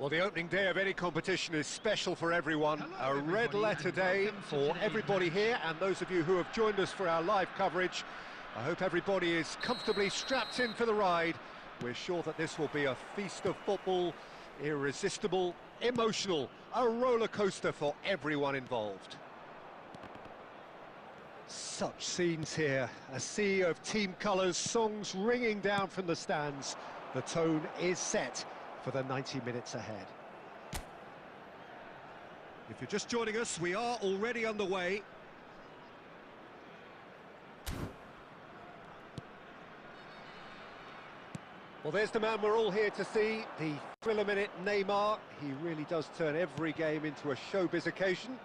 Well, the opening day of any competition is special for everyone. A red letter day for everybody here, and those of you who have joined us for our live coverage. I hope everybody is comfortably strapped in for the ride. We're sure that this will be a feast of football, irresistible, emotional, a roller coaster for everyone involved. Such scenes here, a sea of team colours, songs ringing down from the stands. The tone is set for the 90 minutes ahead. If you're just joining us, we are already underway. Well, there's the man we're all here to see, the thriller-minute Neymar. He really does turn every game into a showbiz occasion.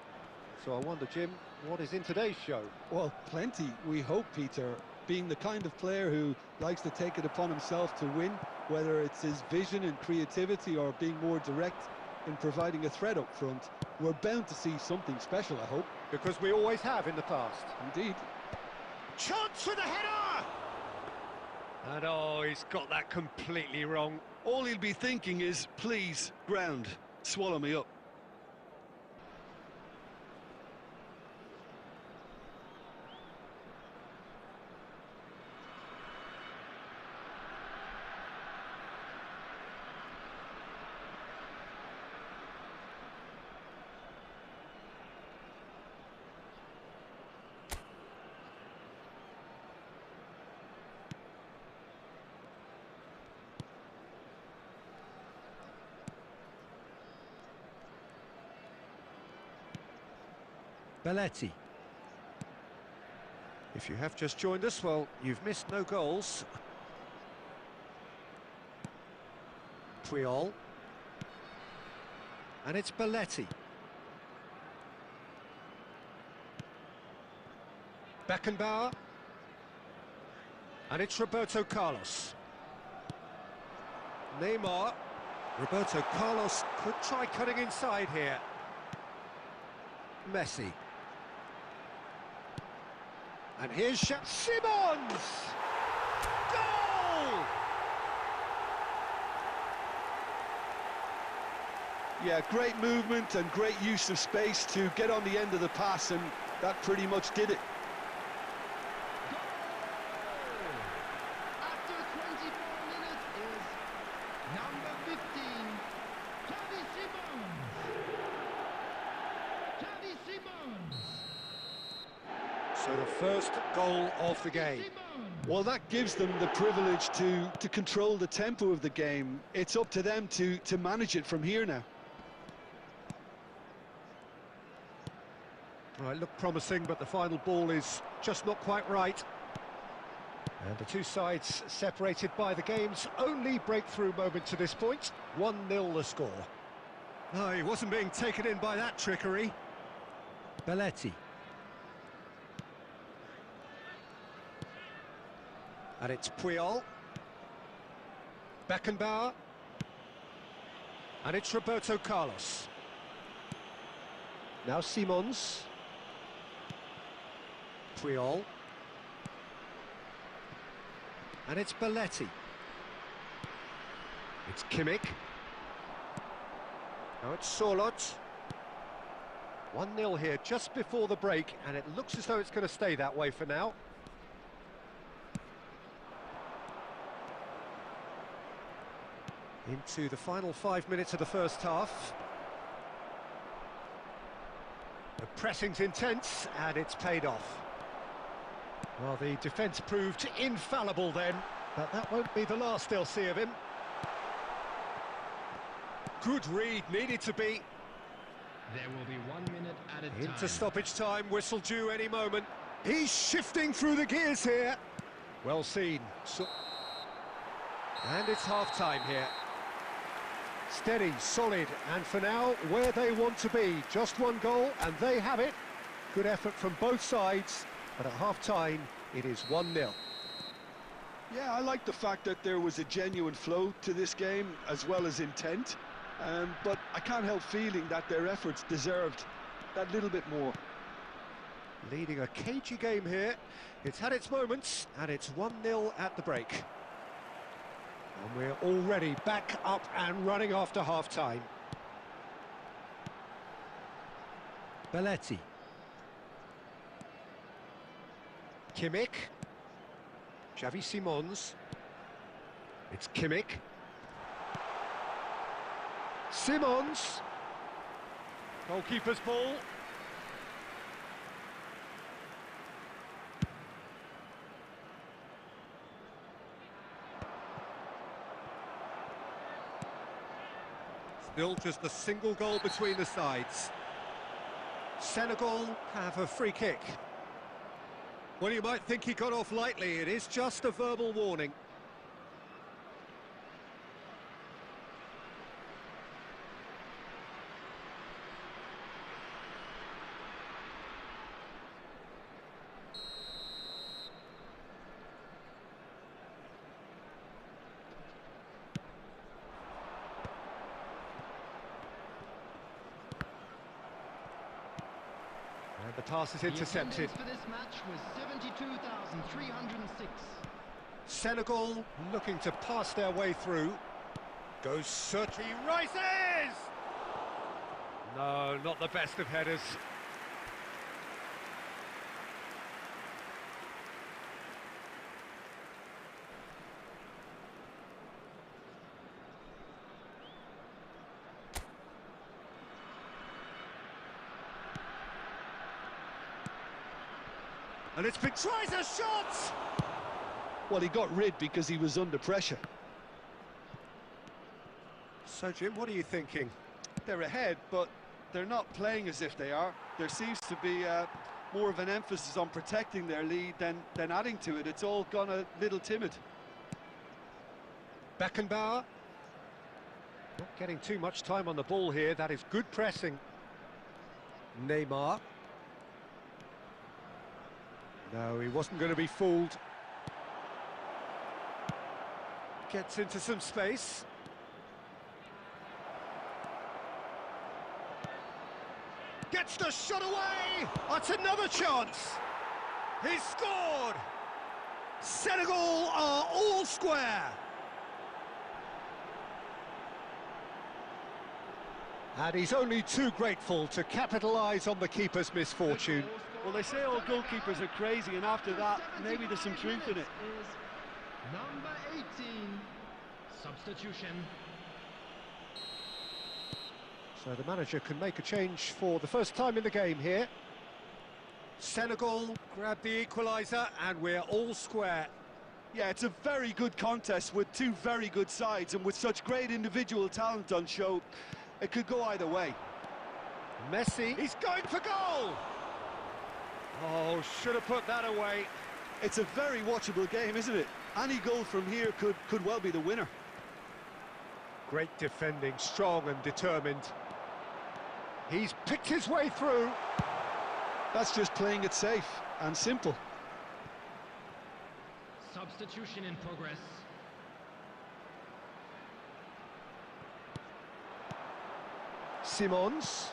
So I wonder, Jim, what is in today's show? Well, plenty, we hope, Peter. Being the kind of player who likes to take it upon himself to win, whether it's his vision and creativity or being more direct in providing a threat up front, we're bound to see something special, I hope. Because we always have in the past. Indeed. Chance for the header! And oh, he's got that completely wrong. All he'll be thinking is, please, ground, swallow me up. Belletti. If you have just joined us, well, you've missed no goals. Puyol. And it's Belletti. Beckenbauer. And it's Roberto Carlos. Neymar. Roberto Carlos could try cutting inside here. Messi. And here's Simons! Goal! Yeah, great movement and great use of space to get on the end of the pass, and that pretty much did it. After 24 minutes is number 15, Xavi Simons. So the first goal of the game. Well, that gives them the privilege to control the tempo of the game. It's up to them to manage it from here now. Right, looked promising, but the final ball is just not quite right. And the two sides separated by the game's only breakthrough moment to this point. 1-0 the score. No, he wasn't being taken in by that trickery. Belletti. And it's Puyol. Beckenbauer. And it's Roberto Carlos. Now Simons. Puyol. And it's Belletti. It's Kimmich. Now it's Sorloth. 1-0 here just before the break, and it looks as though it's going to stay that way for now. Into the final 5 minutes of the first half. The pressing's intense, and it's paid off. Well, the defence proved infallible then, but that won't be the last they'll see of him. Good read, needed to be. There will be 1 minute added time. Into stoppage time, whistle due any moment. He's shifting through the gears here. Well seen. And it's half-time here. Steady, solid, and for now, where they want to be. Just one goal, and they have it. Good effort from both sides, but at half-time, it is 1-0. Yeah, I like the fact that there was a genuine flow to this game, as well as intent. But I can't help feeling that their efforts deserved that little bit more. Leading a cagey game here. It's had its moments, and it's 1-0 at the break. And we're already back up and running after half-time. Belletti. Kimmich. Xavi Simons. It's Kimmich. Simons. Goalkeeper's ball. Still just a single goal between the sides. Senegal have a free kick. Well, you might think he got off lightly. It is just a verbal warning. And the pass is intercepted. For this match was 72,306. Senegal looking to pass their way through. Goes searching, rises! No, not the best of headers. And it's been tries a shot! Well, he got rid because he was under pressure. So, Jim, what are you thinking? They're ahead, but they're not playing as if they are. There seems to be more of an emphasis on protecting their lead than adding to it. It's all gone a little timid. Beckenbauer. Not getting too much time on the ball here. That is good pressing. Neymar. No, he wasn't going to be fooled. Gets into some space. Gets the shot away! That's another chance! He's scored! Senegal are all square! And he's only too grateful to capitalise on the keeper's misfortune. Well, they say all goalkeepers are crazy, and after that, maybe there's some truth in it. Is number 18, substitution. So the manager can make a change for the first time in the game here. Senegal grab the equaliser, and we're all square. Yeah, it's a very good contest with two very good sides, and with such great individual talent on show, it could go either way. Messi, he's going for goal! Oh, should have put that away. It's a very watchable game, isn't it? Any goal from here could well be the winner. Great defending, strong and determined. He's picked his way through. That's just playing it safe and simple. Substitution in progress. Simons.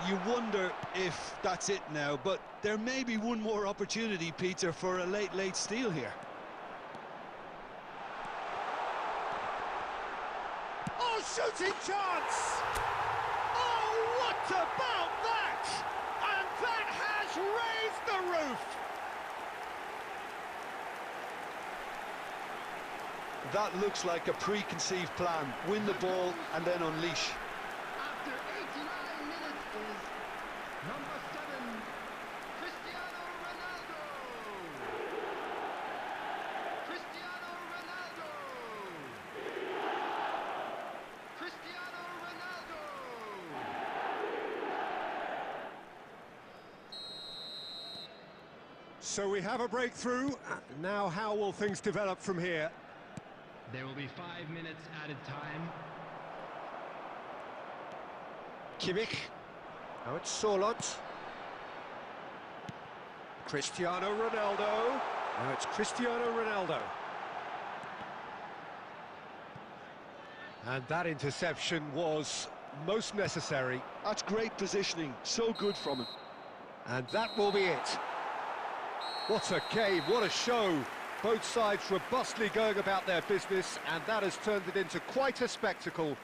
you wonder if that's it now, but there may be one more opportunity, Peter, for a late steal here. Oh, shooting chance! Oh, what about that? And that has raised the roof! That looks like a preconceived plan. Win the ball and then unleash. After 89 minutes is number 7, Cristiano Ronaldo. Cristiano Ronaldo. Cristiano Ronaldo. So we have a breakthrough. Now how will things develop from here? There will be 5 minutes added time. Kimmich. Now it's Solot. Cristiano Ronaldo. Now it's Cristiano Ronaldo. And that interception was most necessary. That's great positioning, so good from him. And that will be it. What a game, what a show. Both sides robustly going about their business, and that has turned it into quite a spectacle.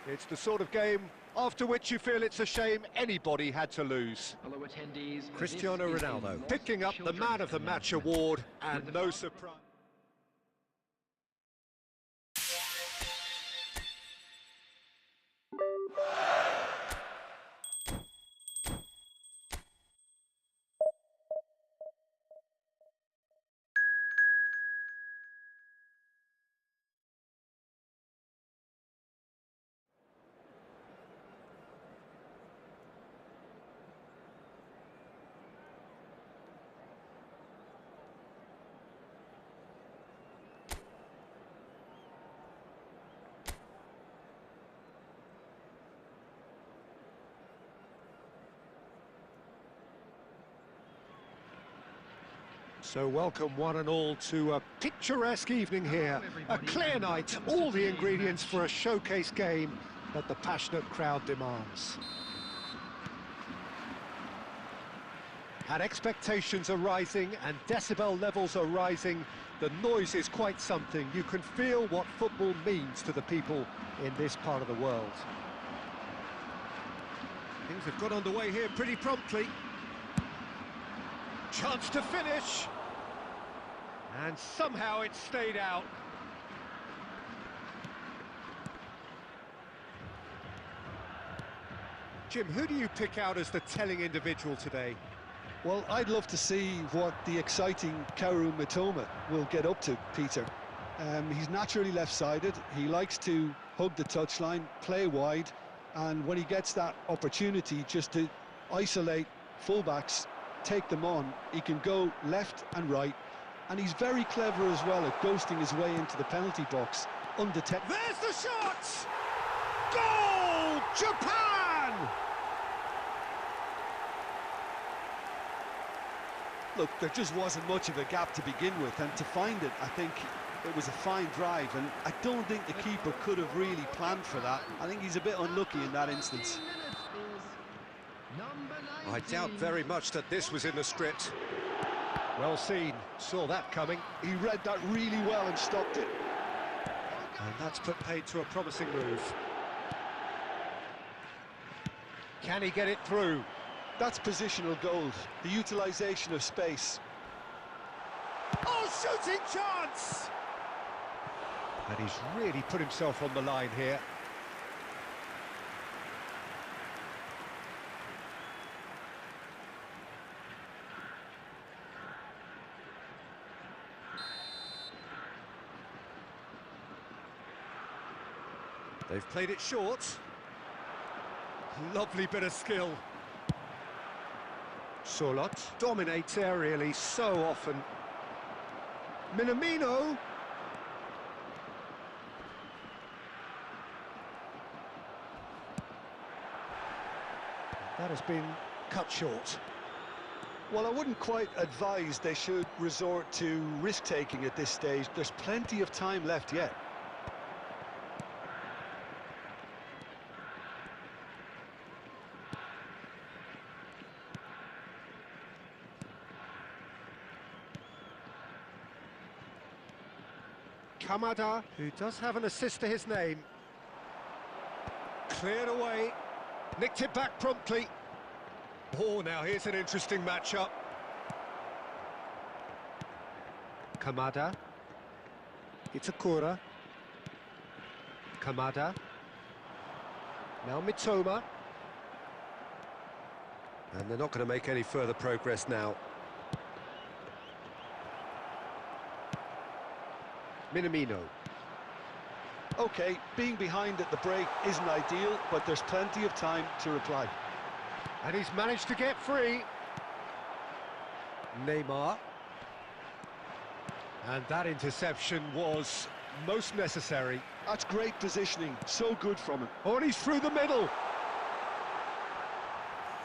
It's the sort of game after which you feel it's a shame anybody had to lose. Hello attendees. Cristiano Ronaldo picking up the Man of the Match award, and no surprise. So welcome one and all to a picturesque evening here, a clear night, all the ingredients for a showcase game that the passionate crowd demands. And expectations are rising and decibel levels are rising. The noise is quite something. You can feel what football means to the people in this part of the world. Things have got underway here pretty promptly. Chance to finish. And somehow it stayed out. Jim, who do you pick out as the telling individual today? Well, I'd love to see what the exciting Kaoru Mitoma will get up to, Peter. He's naturally left-sided. He likes to hug the touchline, play wide, and when he gets that opportunity just to isolate fullbacks, take them on, he can go left and right, and he's very clever as well at ghosting his way into the penalty box undetected. There's the shot! Goal! Japan! Look, there just wasn't much of a gap to begin with, and to find it, I think it was a fine drive, and I don't think the keeper could have really planned for that. I think he's a bit unlucky in that instance. I doubt very much that this was in the script. Well seen, saw that coming. He read that really well and stopped it. And that's put paid to a promising move. Can he get it through? That's positional gold, the utilisation of space. Oh, shooting chance! And he's really put himself on the line here. They've played it short. Lovely bit of skill. Solot dominates aerially so often. Minamino. That has been cut short. Well, I wouldn't quite advise they should resort to risk-taking at this stage. There's plenty of time left yet. Kamada, who does have an assist to his name. Cleared away, nicked it back promptly. Oh, now here's an interesting matchup. Kamada. Itakura. Kamada. Now Mitoma. And they're not going to make any further progress now. Minamino. OK, being behind at the break isn't ideal, but there's plenty of time to reply. And he's managed to get free. Neymar. And that interception was most necessary. That's great positioning, so good from him. Oh, and he's through the middle.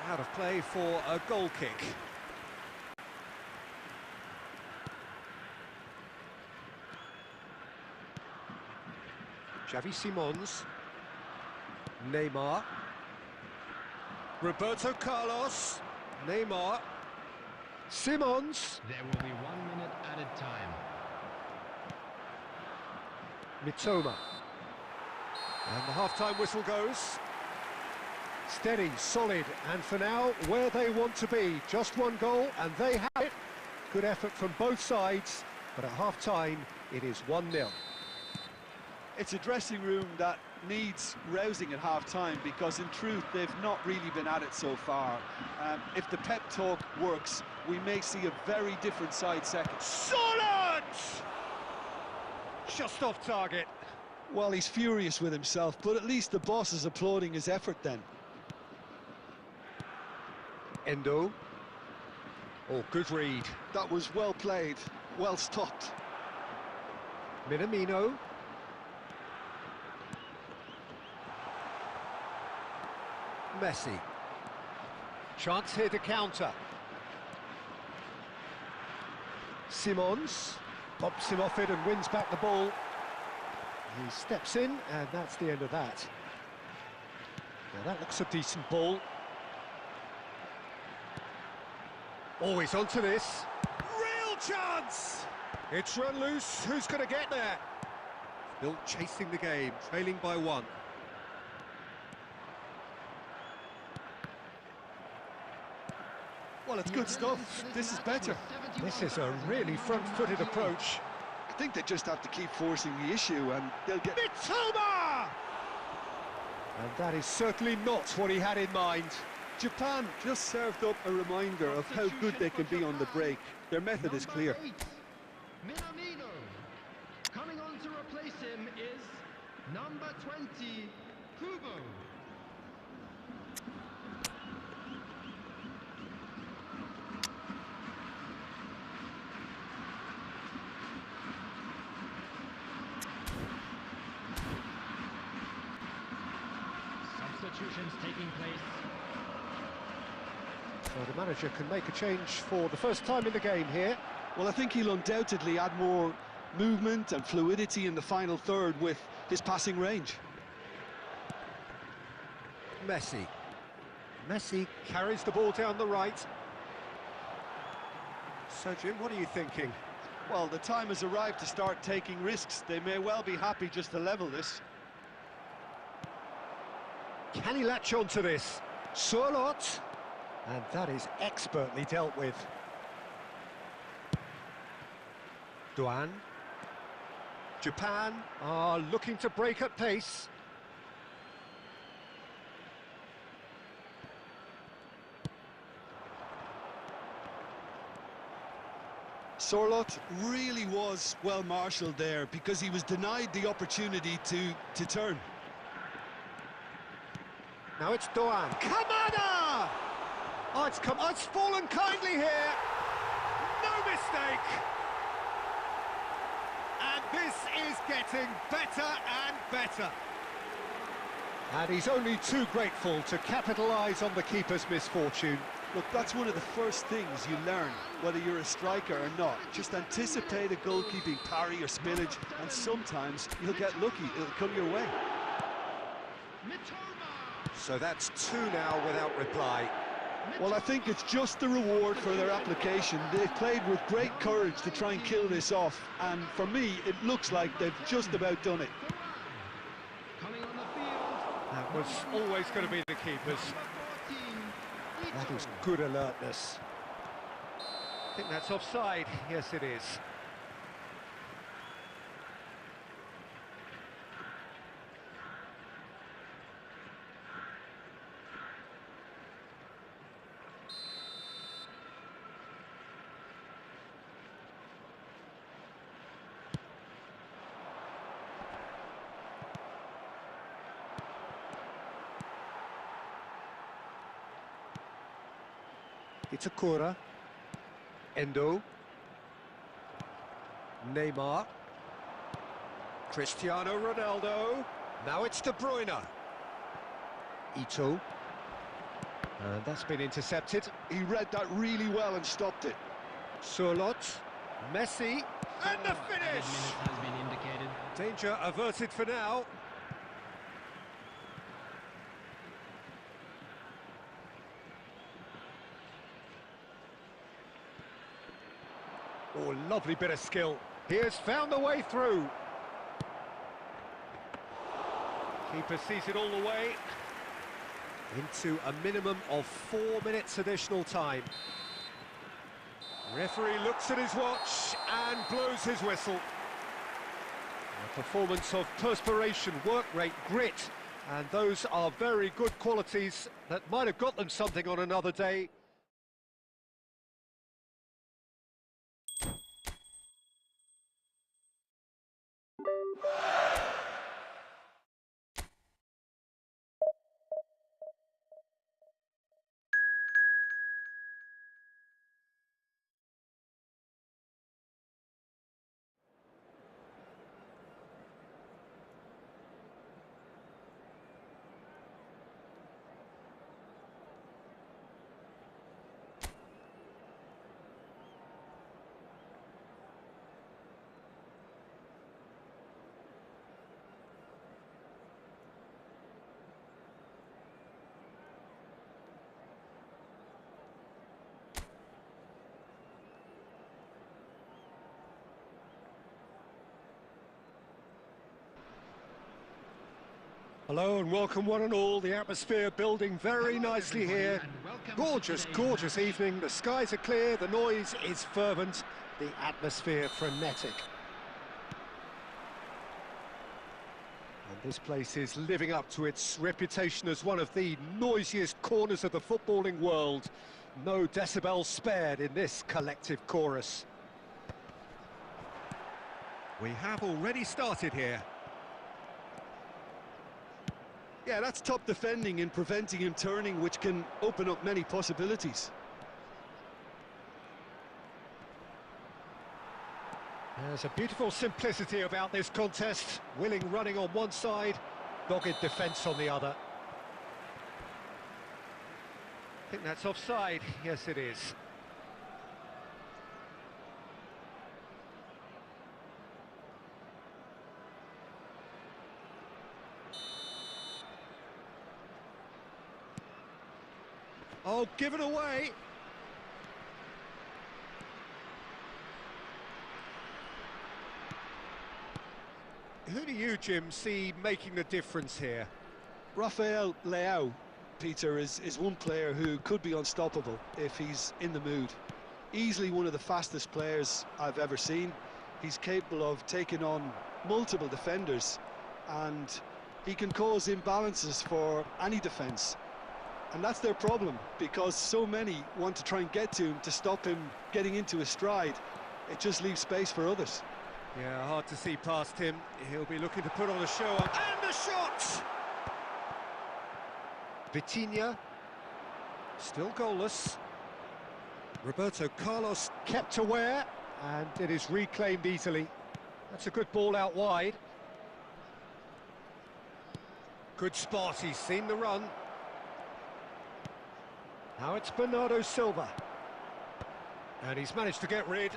Out of play for a goal kick. Xavi Simons. Neymar. Roberto Carlos. Neymar. Simons. There will be 1 minute added time. Mitoma. And the half-time whistle goes. Steady, solid, and for now, where they want to be. Just one goal, and they have it. Good effort from both sides, but at half-time, it is 1-0. It's a dressing room that needs rousing at half-time, because in truth they've not really been at it so far. If the pep talk works, we may see a very different side second. Solid! Just off target. Well, he's furious with himself, but at least the boss is applauding his effort then. Endo. Oh, good read. That was well played, well stopped. Minamino. Messi. Chance here to counter. Simons pops him off it and wins back the ball. He steps in, and that's the end of that. Now that looks a decent ball. Oh, he's onto this. Real chance! It's run loose. Who's going to get there? Still chasing the game, trailing by 1. Well, it's good stuff. This is better. This is a really front-footed approach. I think they just have to keep forcing the issue and they'll get... Mitoma! And that is certainly not what he had in mind. Japan just served up a reminder of how good they can be on the break. Their method is clear. Minamino. Coming on to replace him is number 20, Kubo. Substitutions taking place. So the manager can make a change for the first time in the game here. Well, I think he'll undoubtedly add more movement and fluidity in the final third with his passing range. Messi. Messi carries the ball down the right. So, Jim, what are you thinking? Well, the time has arrived to start taking risks. They may well be happy just to level this. Can he latch on to this? Surlot. And that is expertly dealt with. Duan. Japan are looking to break at pace. Surlot really was well marshalled there because he was denied the opportunity to turn. Now it's Duan. Kamada! Oh, it's fallen kindly here. No mistake. And this is getting better and better. And he's only too grateful to capitalise on the keeper's misfortune. Look, that's one of the first things you learn, whether you're a striker or not. Just anticipate a goalkeeping parry or spillage, and sometimes you'll get lucky, it'll come your way. So that's 2 now without reply. Well, I think it's just the reward for their application. They've played with great courage to try and kill this off, and for me, it looks like they've just about done it. Coming on the field. That was always going to be the keepers. That was good alertness. I think that's offside. Yes, it is. It's Akura. Endo. Neymar. Cristiano Ronaldo. Now it's De Bruyne. Ito. And that's been intercepted. He read that really well and stopped it. Surlot. Messi. And the Added finish! minutes has been indicated. Danger averted for now. Oh, lovely bit of skill. He has found the way through. Keeper sees it all the way. Into a minimum of 4 minutes additional time. Referee looks at his watch and blows his whistle. A performance of perspiration, work rate, grit, and those are very good qualities that might have got them something on another day. Hello and welcome one and all. The atmosphere building very nicely here. Gorgeous, gorgeous evening. The skies are clear, the noise is fervent, the atmosphere frenetic. And this place is living up to its reputation as one of the noisiest corners of the footballing world. No decibels spared in this collective chorus. We have already started here. Yeah, that's top defending and preventing him turning, which can open up many possibilities. There's a beautiful simplicity about this contest. Willing running on one side, dogged defence on the other. I think that's offside. Yes, it is. Oh, given away. Who do you, Jim, see making the difference here? Rafael Leao, Peter, is one player who could be unstoppable if he's in the mood. Easily one of the fastest players I've ever seen. He's capable of taking on multiple defenders, and he can cause imbalances for any defence. And that's their problem, because so many want to try and get to him to stop him getting into his stride. It just leaves space for others. Yeah, hard to see past him. He'll be looking to put on a show. And the shot! Vitinha, still goalless. Roberto Carlos kept aware, and it is reclaimed easily. That's a good ball out wide. Good spot, he's seen the run. Now it's Bernardo Silva. And he's managed to get rid.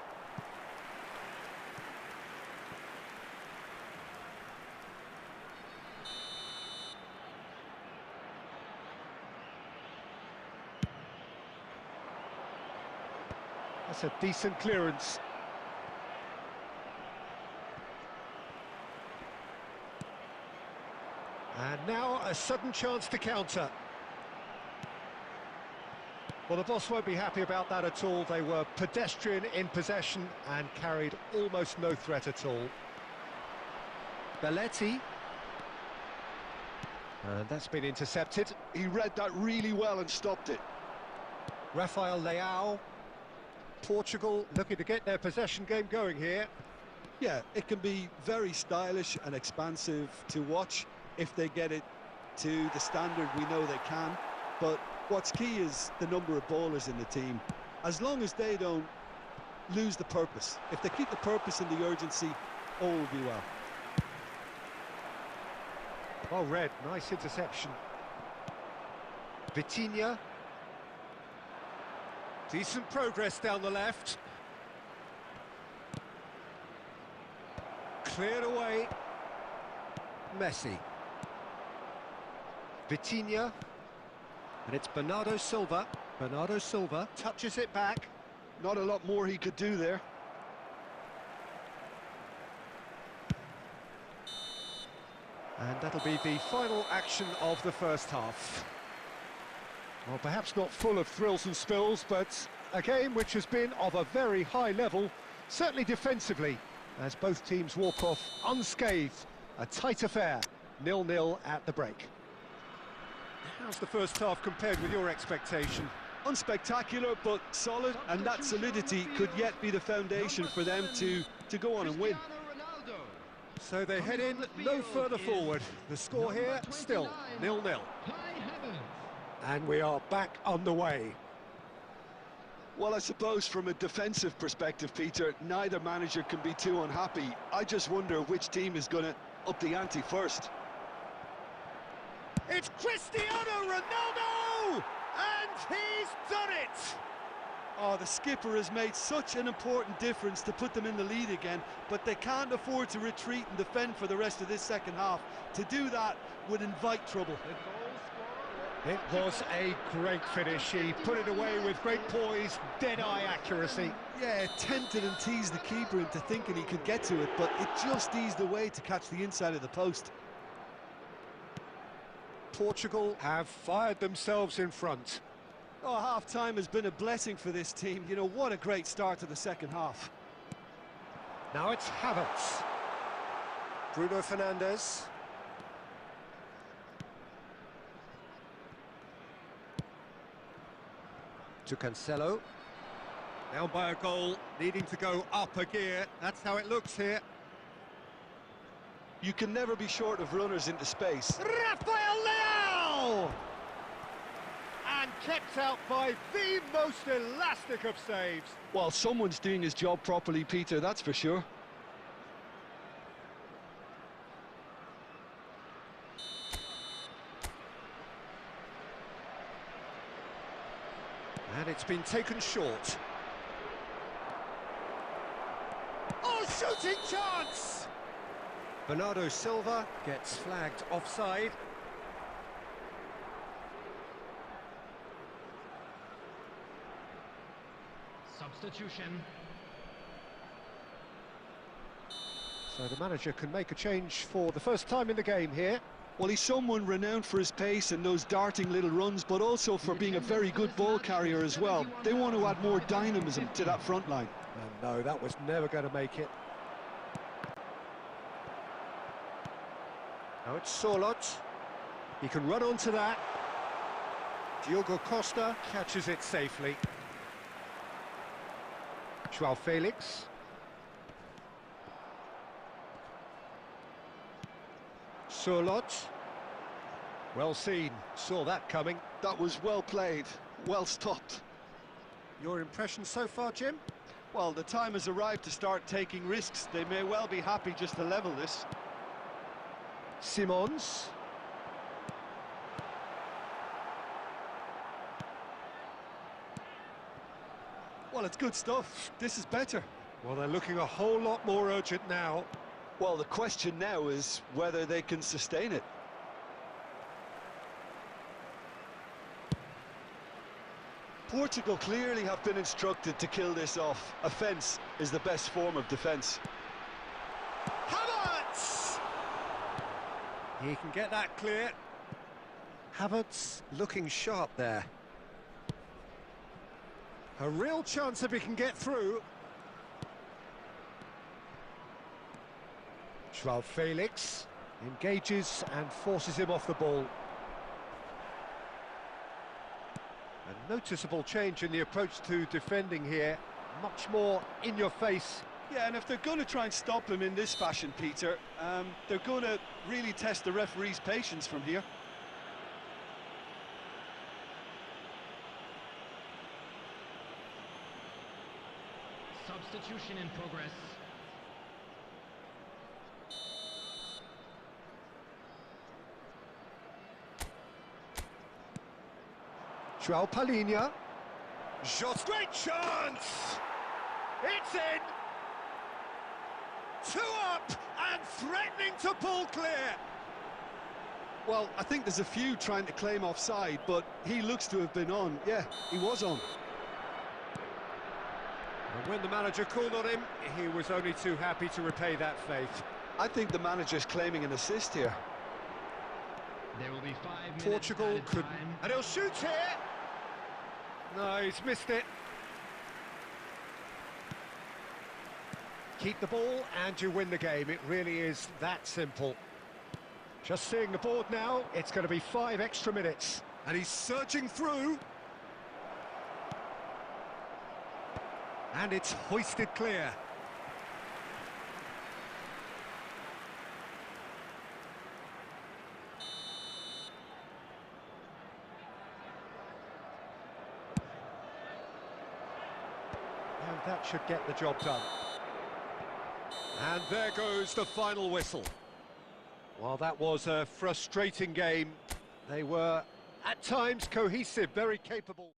That's a decent clearance. And now a sudden chance to counter. Well, the boss won't be happy about that at all. They were pedestrian in possession and carried almost no threat at all. Belletti. And that's been intercepted. He read that really well and stopped it. Rafael Leao. Portugal looking to get their possession game going here. Yeah, it can be very stylish and expansive to watch if they get it to the standard we know they can. But what's key is the number of ballers in the team. As long as they don't lose the purpose, if they keep the purpose and the urgency, all will be well. Well read, nice interception. Vitinha. Decent progress down the left. Cleared away. Messi. Vitinha. And it's Bernardo Silva. Bernardo Silva touches it back. Not a lot more he could do there. And that'll be the final action of the first half. Well, perhaps not full of thrills and spills, but a game which has been of a very high level, certainly defensively, as both teams walk off unscathed. A tight affair, 0-0 at the break. How's the first half compared with your expectation? Unspectacular, but solid, and that solidity could yet be the foundation for them to go on and win. So they head in no further forward. The score here, still 0-0. And we are back on the way. Well, I suppose from a defensive perspective, Peter, neither manager can be too unhappy. I just wonder which team is going to up the ante first. It's Cristiano Ronaldo! And he's done it! Oh, the skipper has made such an important difference to put them in the lead again, but they can't afford to retreat and defend for the rest of this second half. To do that would invite trouble. It was a great finish. He put it away with great poise, dead-eye accuracy. Yeah, tempted and teased the keeper into thinking he could get to it, but it just eased away to catch the inside of the post. Portugal have fired themselves in front. Oh, half-time has been a blessing for this team. You know, what a great start to the second half. Now it's Havertz. Bruno Fernandes. To Cancelo. Down by a goal, needing to go up a gear. That's how it looks here. You can never be short of runners into space. Rafael Leao! And kept out by the most elastic of saves. Well, someone's doing his job properly, Peter, that's for sure. And it's been taken short. Oh, shooting chance! Bernardo Silva gets flagged offside. Substitution. So the manager can make a change for the first time in the game here. Well, he's someone renowned for his pace and those darting little runs, but also for being a very good ball carrier as well. They want to add more dynamism to that front line. And no, that was never going to make it. Now it's Sorloth. He can run onto that. Diogo Costa catches it safely. Joao Felix. Sorloth. Well seen, saw that coming. That was well played, well stopped. Your impression so far, Jim? Well, the time has arrived to start taking risks. They may well be happy just to level this. Simons. Well, it's good stuff. This is better. Well, they're looking a whole lot more urgent now. Well, the question now is whether they can sustain it. Portugal clearly have been instructed to kill this off. Offence is the best form of defence. Havertz! He can get that clear. Havertz looking sharp there. A real chance if he can get through. Joao Felix engages and forces him off the ball. A noticeable change in the approach to defending here. Much more in your face. Yeah, and if they're going to try and stop him in this fashion, Peter, they're going to really test the referee's patience from here. Substitution in progress. Joao Palhinha. Shot, great chance! It's in! Two up and threatening to pull clear. Well, I think there's a few trying to claim offside, but he looks to have been on. Yeah, he was on. And when the manager called on him, he was only too happy to repay that faith. I think the manager's claiming an assist here. There will be 5 minutes Portugal added could... time. And he'll shoot here! No, he's missed it. Keep the ball and you win the game. It really is that simple. Just seeing the board now, it's going to be 5 extra minutes. And he's surging through. And it's hoisted clear. And that should get the job done. And there goes the final whistle. Well, that was a frustrating game. They were, at times, cohesive, very capable.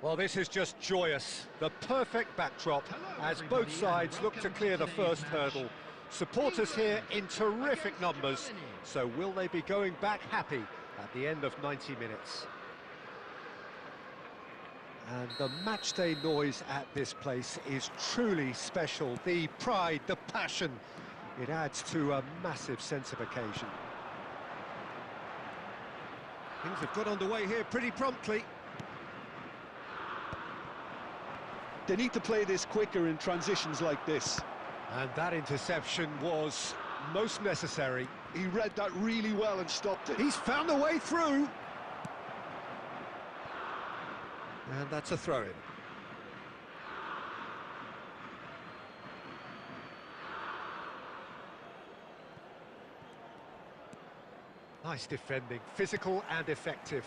Well, this is just joyous. The perfect backdrop as both sides look to clear the first hurdle. Supporters here in terrific numbers. So will they be going back happy at the end of 90 minutes? And the matchday noise at this place is truly special. The pride, the passion, it adds to a massive sense of occasion. Things have got underway here pretty promptly. They need to play this quicker in transitions like this. And that interception was most necessary. He read that really well and stopped it. He's found a way through. And that's a throw-in. Nice defending, physical and effective.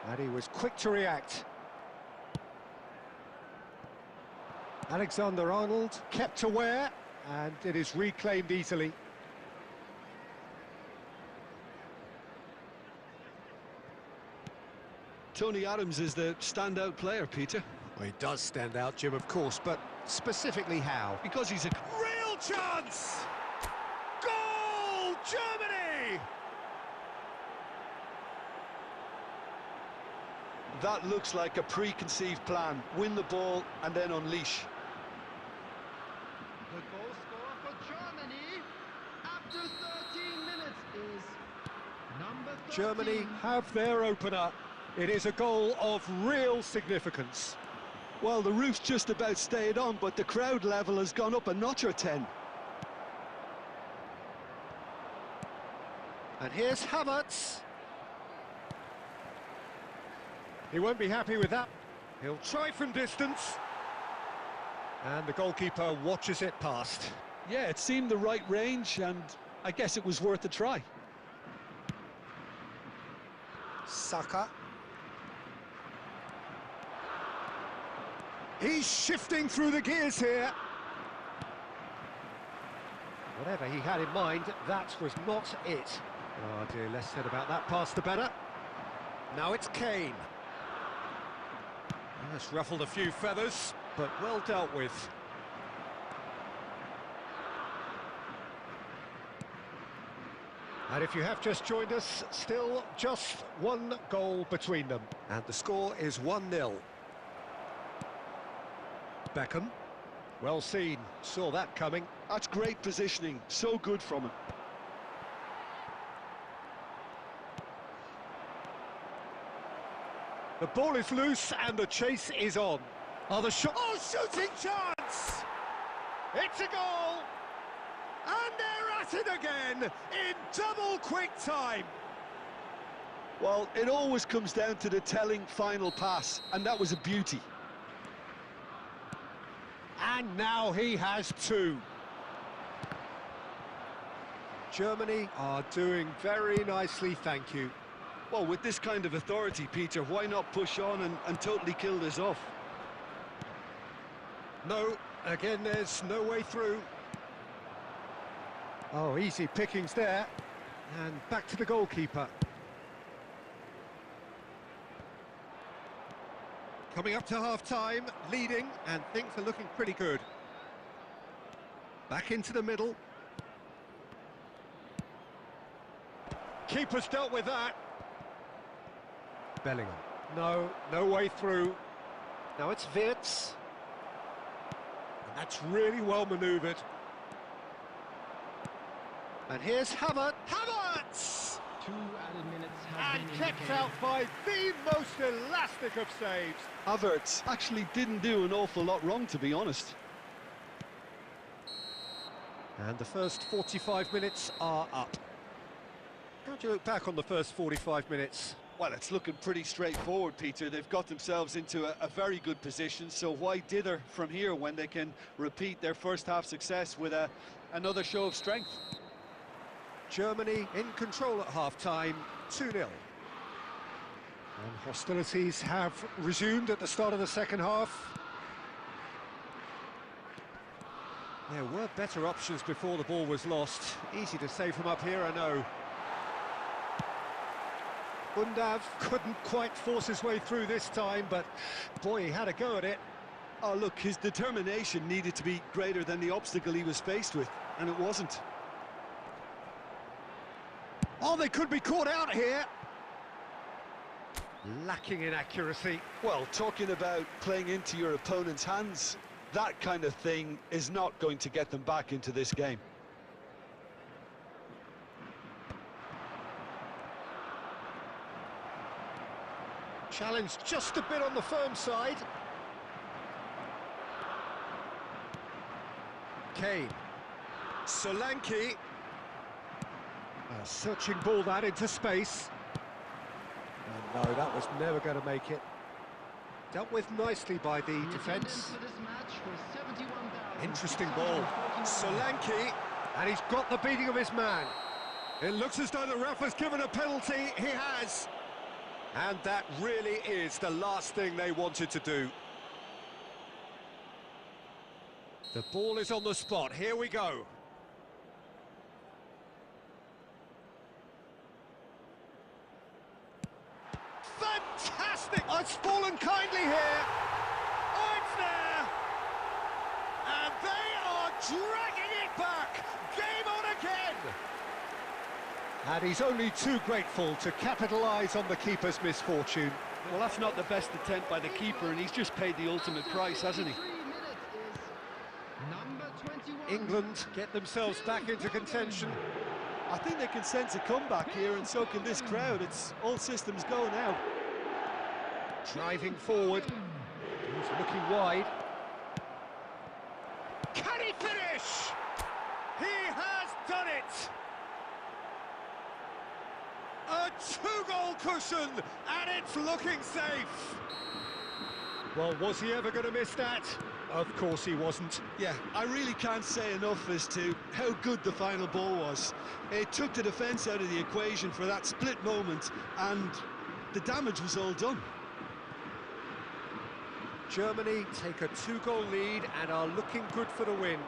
And he was quick to react. Alexander-Arnold kept aware, and it is reclaimed easily. Tony Adams is the standout player, Peter. Well, he does stand out, Jim, of course, but specifically how? Because he's a... Real chance! Goal, Germany! That looks like a preconceived plan. Win the ball and then unleash. The goal scorer for Germany after 13 minutes is number 13. Germany have their opener. It is a goal of real significance. Well, the roof's just about stayed on, but the crowd level has gone up a notch or 10. And here's Havertz. He won't be happy with that. He'll try from distance. And the goalkeeper watches it past. Yeah, it seemed the right range, and I guess it was worth a try. Saka. He's shifting through the gears here. Whatever he had in mind, that was not it. Oh dear, less said about that pass the better. Now it's Kane. That's ruffled a few feathers, but well dealt with. And if you have just joined us, still just one goal between them. And the score is 1-0. Beckham. Well seen, saw that coming. That's great positioning, so good from him. The ball is loose and the chase is on. Are the shot? Oh, shooting chance! It's a goal! And they're at it again in double quick time. Well, it always comes down to the telling final pass, and that was a beauty. And now he has two. Germany are doing very nicely, thank you. Well, with this kind of authority, Peter, why not push on and totally kill this off? No, again, there's no way through. Oh, easy pickings there. And back to the goalkeeper. Coming up to half-time, leading, and things are looking pretty good. Back into the middle. Keeper's dealt with that. Bellingham. No way through. Now it's Wirtz. And that's really well manoeuvred. And here's Havertz. Havertz! 2 added minutes have And been kept indicated. out by the most elastic of saves. Havertz actually didn't do an awful lot wrong, to be honest. And the first 45 minutes are up. How do you look back on the first 45 minutes? Well, it's looking pretty straightforward, Peter. They've got themselves into a very good position, so why dither from here when they can repeat their first half success with another show of strength? Germany in control at half-time, 2-0. And hostilities have resumed at the start of the second half. There were better options before the ball was lost. Easy to say from up here, I know. Undav couldn't quite force his way through this time, but boy, he had a go at it. Oh, look, his determination needed to be greater than the obstacle he was faced with, and it wasn't. Oh, they could be caught out here. Lacking in accuracy. Well, talking about playing into your opponent's hands, that kind of thing is not going to get them back into this game. Challenge just a bit on the firm side. Kane. Solanke. A searching ball that into space. And no, that was never going to make it. Dealt with nicely by the defence. Interesting ball. Solanke. And he's got the beating of his man. It looks as though the ref has given a penalty. He has. And that really is the last thing they wanted to do. The ball is on the spot. Here we go. Fantastic! Oh, it's fallen kindly here. Oh, it's there. And they are dragging it back. Game on again. And he's only too grateful to capitalise on the keeper's misfortune. Well, that's not the best attempt by the keeper, and he's just paid the ultimate price, hasn't he? England get themselves back into contention. I think they can sense a comeback here, and so can this crowd. It's all systems go now. Driving forward. He's looking wide. Can he finish? He has done it! A two-goal cushion, and it's looking safe. Well, was he ever going to miss that? Of course he wasn't. Yeah, I really can't say enough as to how good the final ball was. It took the defence out of the equation for that split moment, and the damage was all done. Germany take a two-goal lead and are looking good for the win.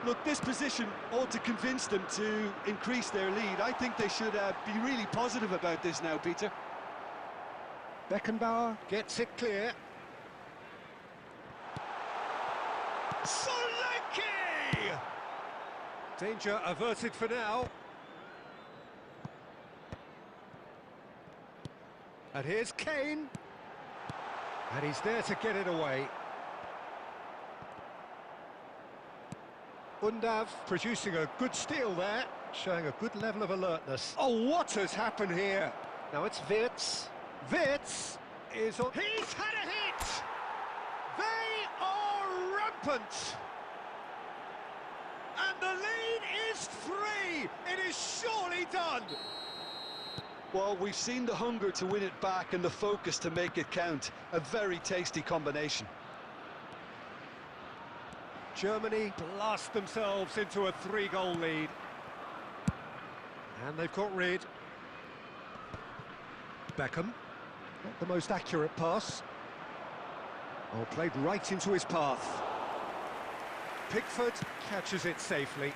Look, this position ought to convince them to increase their lead. I think they should be really positive about this now, Peter. Beckenbauer gets it clear. Solanke! Danger averted for now. And here's Kane. And he's there to get it away. Undav producing a good steal there, showing a good level of alertness. Oh, what has happened here? Now it's Wirtz. Wirtz is on... He's had a hit! They are rampant! And the lead is 3! It is surely done! Well, we've seen the hunger to win it back and the focus to make it count. A very tasty combination. Germany blast themselves into a 3-goal lead. And they've got rid. Beckham, not the most accurate pass. Oh, played right into his path. Pickford catches it safely.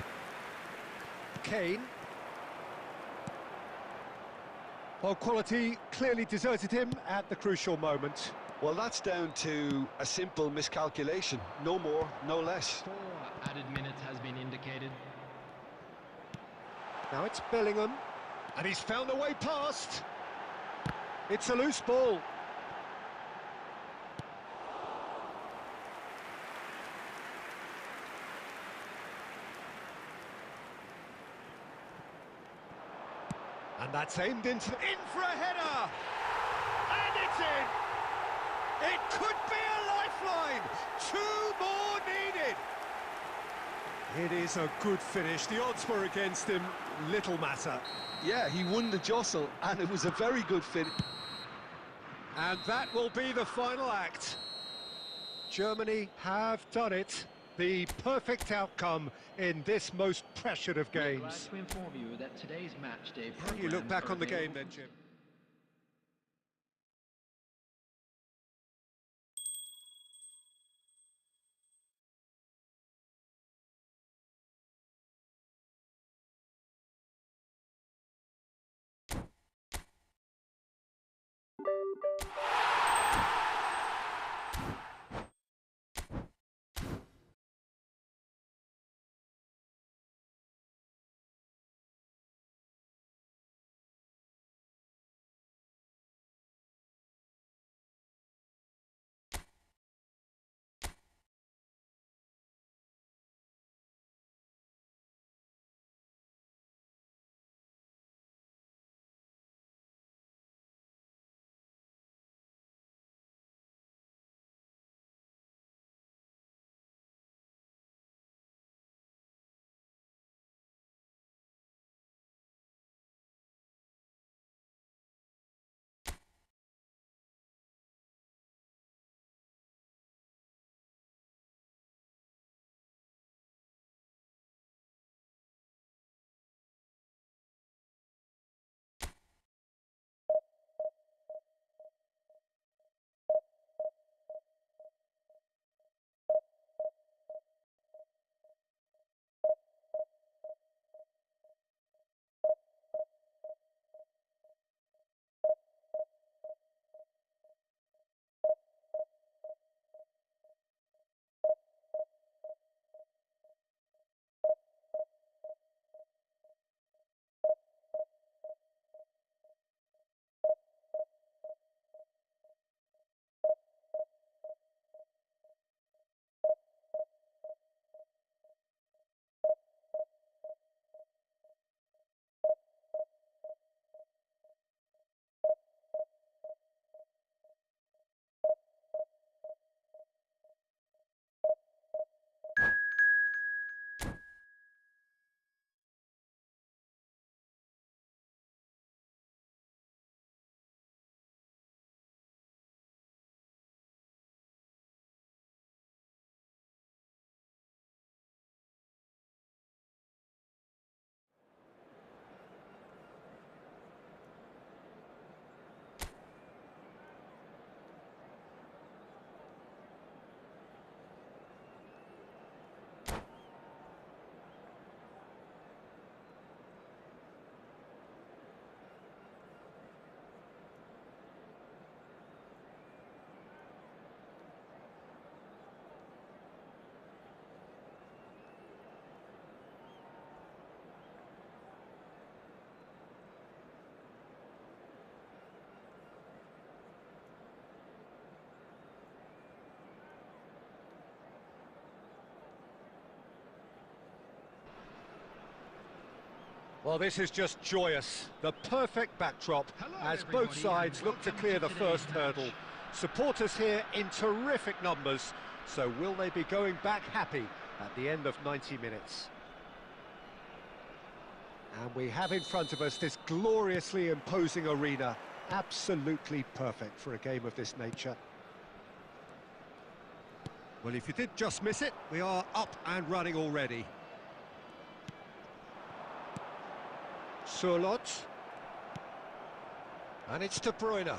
Kane. Well, quality clearly deserted him at the crucial moment. Well, that's down to a simple miscalculation. No more, no less. 4 added minutes has been indicated. Now it's Bellingham, and he's found a way past. It's a loose ball. And that's aimed in for a header. And it's in. It could be a lifeline. 2 more needed. It is a good finish. The odds were against him. Little matter. Yeah, he won the jostle, and it was a very good finish. And that will be the final act. Germany have done it. The perfect outcome in this most pressured of games. Glad to inform you that today's match day How do you look programs back are on the game available then, Jim? Well, this is just joyous. The perfect backdrop as both sides look to clear the first hurdle. Supporters here in terrific numbers, so will they be going back happy at the end of 90 minutes? And we have in front of us this gloriously imposing arena, absolutely perfect for a game of this nature. Well, if you did just miss it, we are up and running already. Surlot. And it's De Bruyne.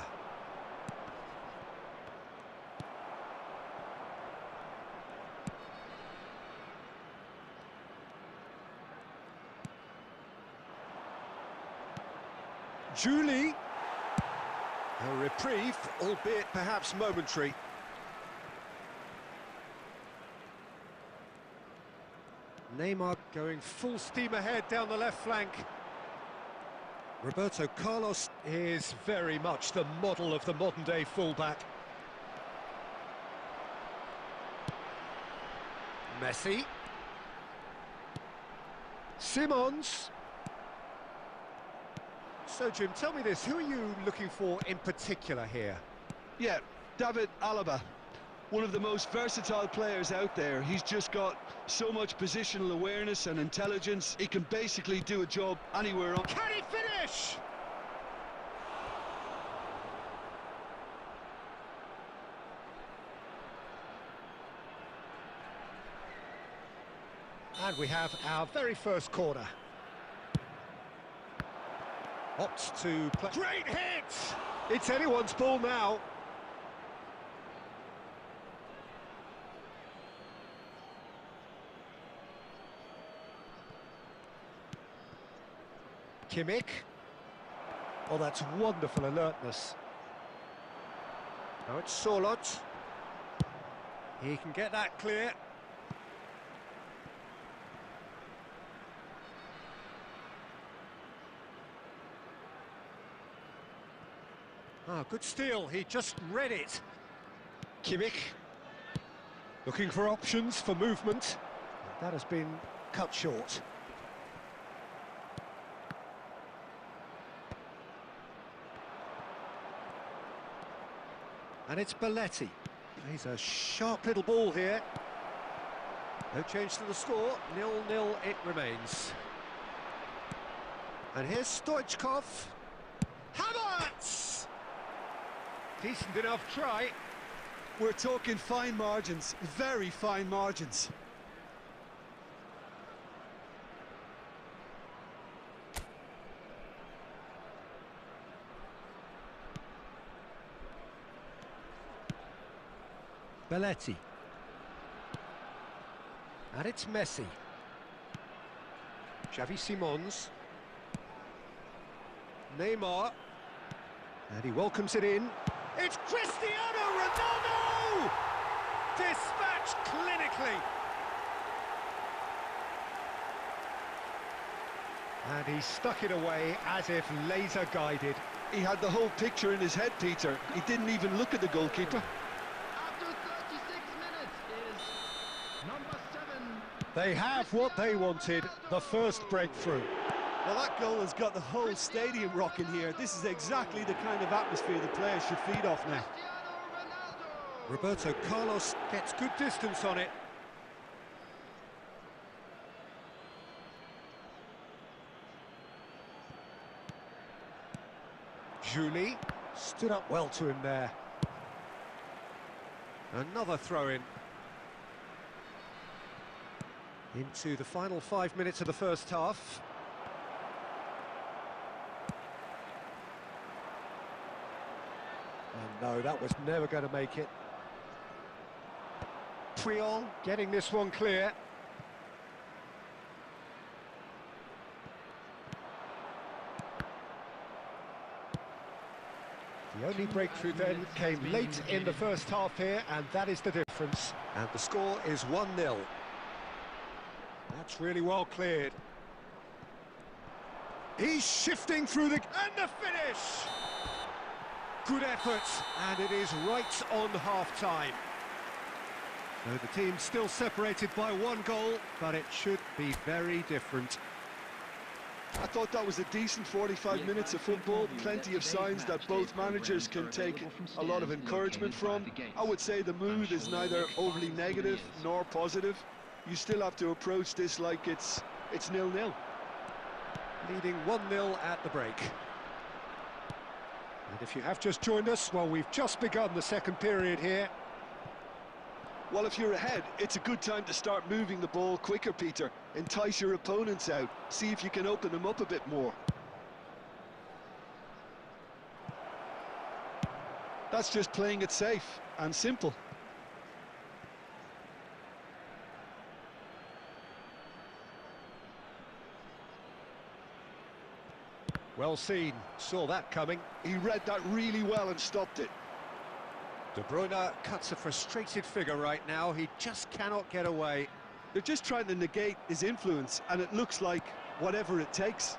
Julie. A reprieve, albeit perhaps momentary. Neymar going full steam ahead down the left flank. Roberto Carlos is very much the model of the modern-day fullback. Messi. Simons. So, Jim, tell me this, who are you looking for in particular here? Yeah, David Alaba. One of the most versatile players out there. He's just got so much positional awareness and intelligence. He can basically do a job anywhere on. Can he finish? And we have our very first corner. Opts to play. Great hit! It's anyone's ball now. Kimmich. Oh, that's wonderful alertness. Now it's Surlot. He can get that clear. Ah, good steal, he just read it. Kimmich. Looking for options for movement. That has been cut short. And it's Belletti. He's a sharp little ball here. No change to the score, 0-0 it remains. And here's Stoichkov. Havertz! Decent enough try. We're talking fine margins, very fine margins. Belletti. And it's Messi. Xavi Simons. Neymar. And he welcomes it in. It's Cristiano Ronaldo! Dispatched clinically. And he stuck it away as if laser guided. He had the whole picture in his head, Peter. He didn't even look at the goalkeeper. After 36 minutes is number 7. They have what they wanted, the first breakthrough. Well, that goal has got the whole stadium rocking here. This is exactly the kind of atmosphere the players should feed off now. Roberto Carlos gets good distance on it. Julie stood up well to him there. Another throw-in. Into the final 5 minutes of the first half. And no, that was never going to make it. Puyol getting this one clear. The only breakthrough then came late in the first half here, and that is the difference. And the score is 1-0. That's really well cleared. He's shifting through the... And the finish! Good effort, and it is right on half-time. So the team's still separated by 1 goal, but it should be very different. I thought that was a decent 45 minutes of football, plenty of signs that both managers can take a lot of encouragement from. I would say the mood is neither overly negative nor positive. You still have to approach this like it's 0-0. Leading 1-0 at the break. And if you have just joined us, well, we've just begun the second period here. Well, if you're ahead, it's a good time to start moving the ball quicker, Peter. Entice your opponents out. See if you can open them up a bit more. That's just playing it safe and simple. Well seen, saw that coming. He read that really well and stopped it. De Bruyne cuts a frustrated figure right now. He just cannot get away. They're just trying to negate his influence, and it looks like whatever it takes.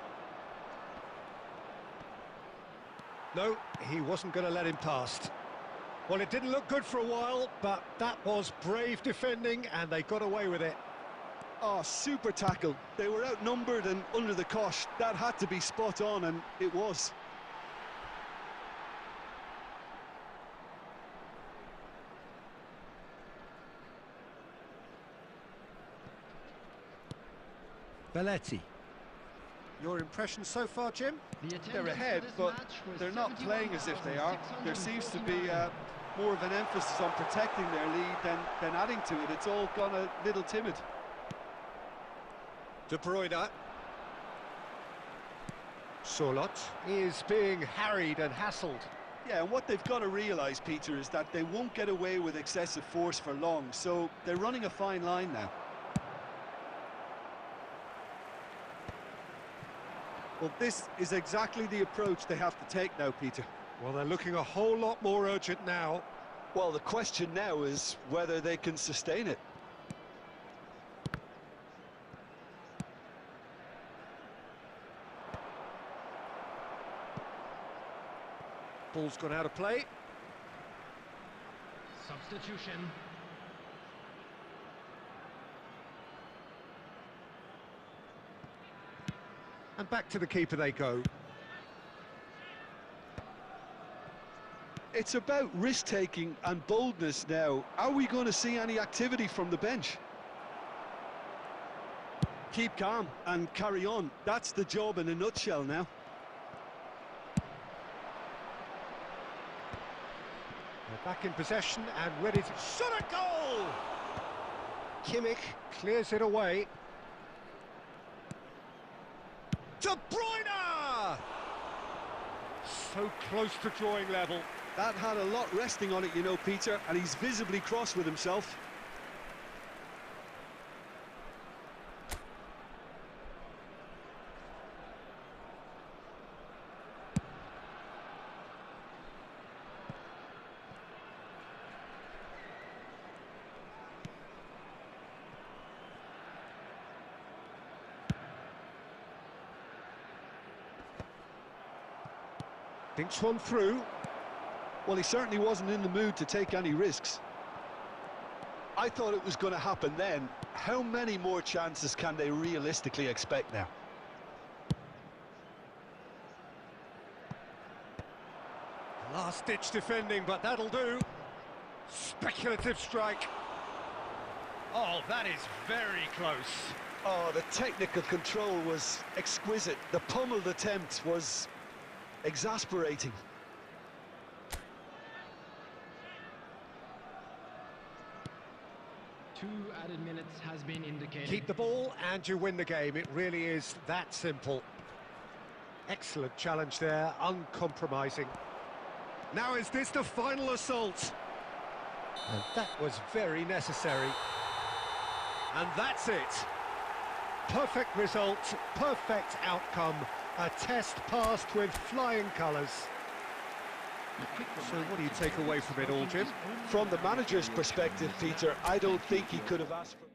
No, he wasn't going to let him past. Well, it didn't look good for a while, but that was brave defending, and they got away with it. Oh, super tackle. They were outnumbered and under the cosh. That had to be spot on, and it was. Belletti. Your impression so far, Jim? They're ahead, but they're not playing as if they are. There seems to be more of an emphasis on protecting their lead than adding to it. It's all gone a little timid. De Bruyne. Sorloth is being harried and hassled. Yeah, and what they've got to realise, Peter, is that they won't get away with excessive force for long, so they're running a fine line now. Well, this is exactly the approach they have to take now, Peter. Well, they're looking a whole lot more urgent now. Well, the question now is whether they can sustain it. Ball's gone out of play. Substitution. And back to the keeper they go. It's about risk-taking and boldness now. Are we going to see any activity from the bench? Keep calm and carry on. That's the job in a nutshell now. They're back in possession and ready to shot a goal! Kimmich clears it away. De Bruyne! So close to drawing level. That had a lot resting on it, you know, Peter, and he's visibly cross with himself. Thinks one through. Well, he certainly wasn't in the mood to take any risks. I thought it was going to happen then. How many more chances can they realistically expect now? Last-ditch defending, but that'll do. Speculative strike. Oh, that is very close. Oh, the technical control was exquisite. The pummeled attempt was exasperating. Two added minutes has been indicated. Keep the ball and you win the game. It really is that simple. Excellent challenge there, uncompromising. Now is this the final assault? And that was very necessary. And that's it. Perfect result, perfect outcome. A test passed with flying colours. So what do you take away from it all, Jim? From the manager's perspective, Peter, I don't think he could have asked for...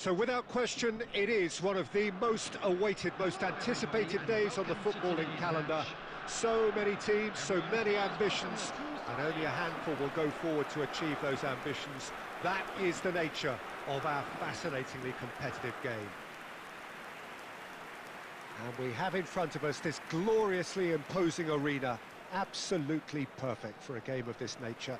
So without question, it is one of the most awaited, most anticipated days on the footballing calendar. So many teams, so many ambitions, and only a handful will go forward to achieve those ambitions. That is the nature of our fascinatingly competitive game. And we have in front of us this gloriously imposing arena, absolutely perfect for a game of this nature.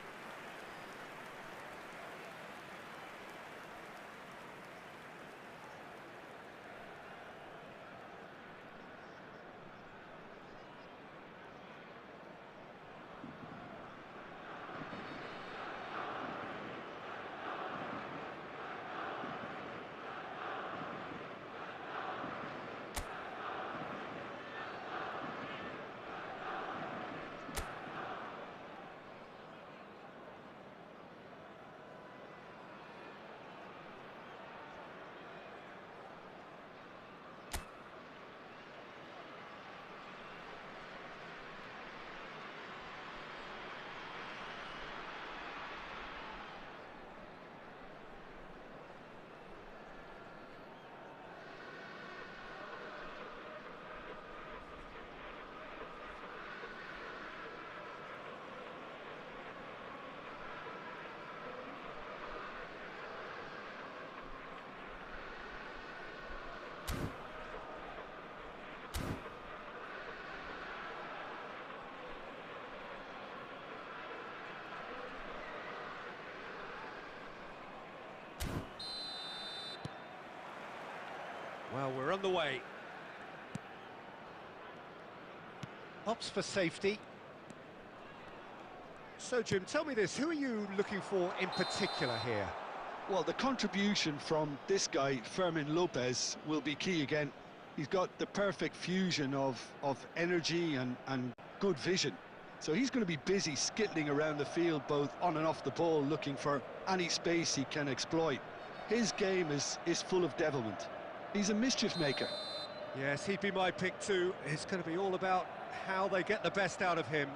Well, we're on the way. Opts for safety. So, Jim, tell me this, who are you looking for in particular here? Well, the contribution from this guy, Fermin Lopez, will be key again. He's got the perfect fusion of energy and good vision. So he's going to be busy skittling around the field, both on and off the ball, looking for any space he can exploit. His game is full of devilment. He's a mischief maker. Yes, he'd be my pick too. It's going to be all about how they get the best out of him.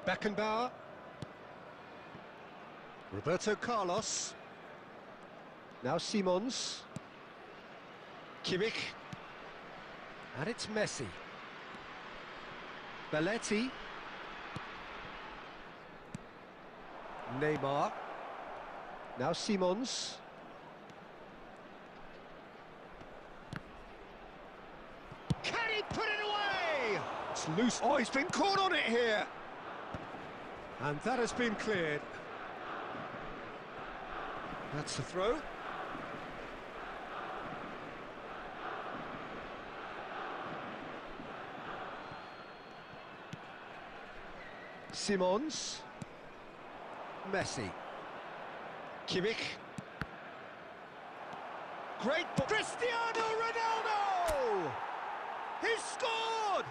Beckenbauer. Roberto Carlos. Now Simons. Kimmich. And it's Messi. Belletti. Neymar. Now Simons. Can he put it away? It's loose. Oh, he's been caught on it here. And that has been cleared. That's the throw. Simons. Messi. Kimmich. Great ball. Cristiano Ronaldo! He scored!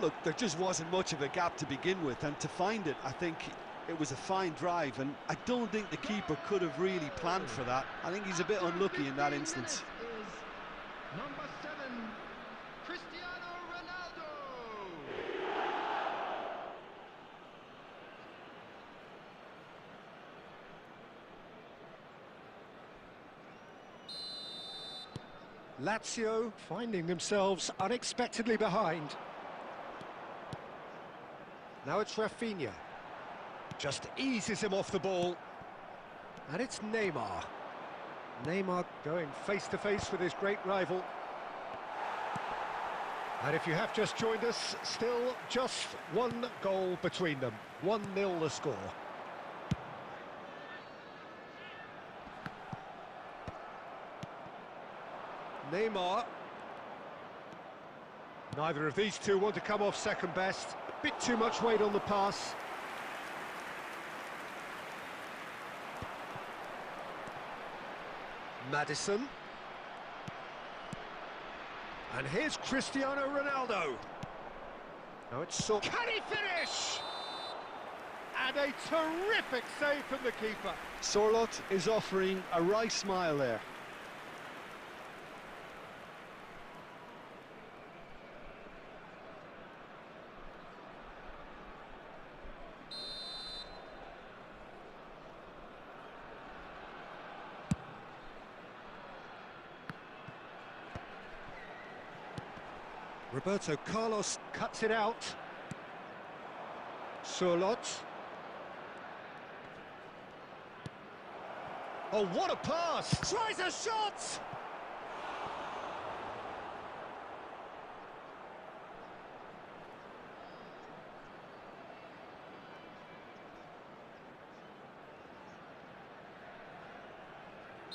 Look, there just wasn't much of a gap to begin with, and to find it, I think it was a fine drive, and I don't think the keeper could have really planned for that. I think he's a bit unlucky in that instance. Number 7, Cristiano Ronaldo. Lazio finding themselves unexpectedly behind. Now it's Rafinha. Just eases him off the ball. And it's Neymar. Neymar going face-to-face with his great rival. And if you have just joined us, still just one goal between them. 1-0 the score. Neymar. Neither of these two want to come off second best. A bit too much weight on the pass. Maddison. And here's Cristiano Ronaldo. Now it's so. Can he finish? And a terrific save from the keeper. Sorloth is offering a wry smile there. Roberto Carlos cuts it out. Sorloth. Oh, what a pass! Tries a shot!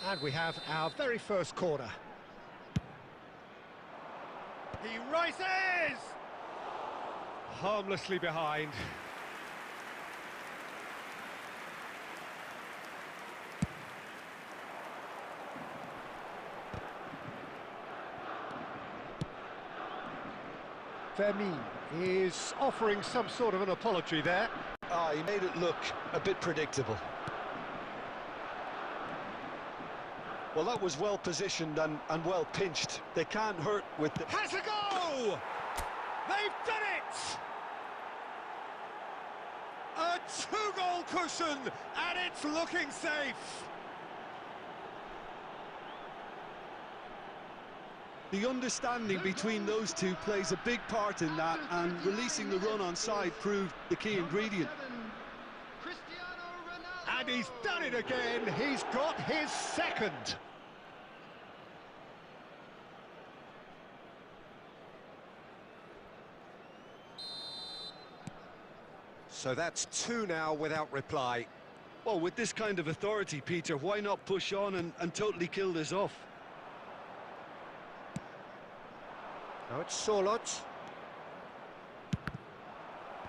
And we have our very first corner. He rises! Harmlessly behind. Fermin is offering some sort of an apology there. He made it look a bit predictable. Well, that was well positioned and well pinched. They can't hurt with the... Has a go! They've done it! A 2-goal cushion, and it's looking safe. The understanding between those two plays a big part in that, and releasing the run on side proved the key ingredient. And he's done it again. He's got his second. So that's 2 now without reply. Well, with this kind of authority, Peter, why not push on and totally kill this off? it's Sorloth.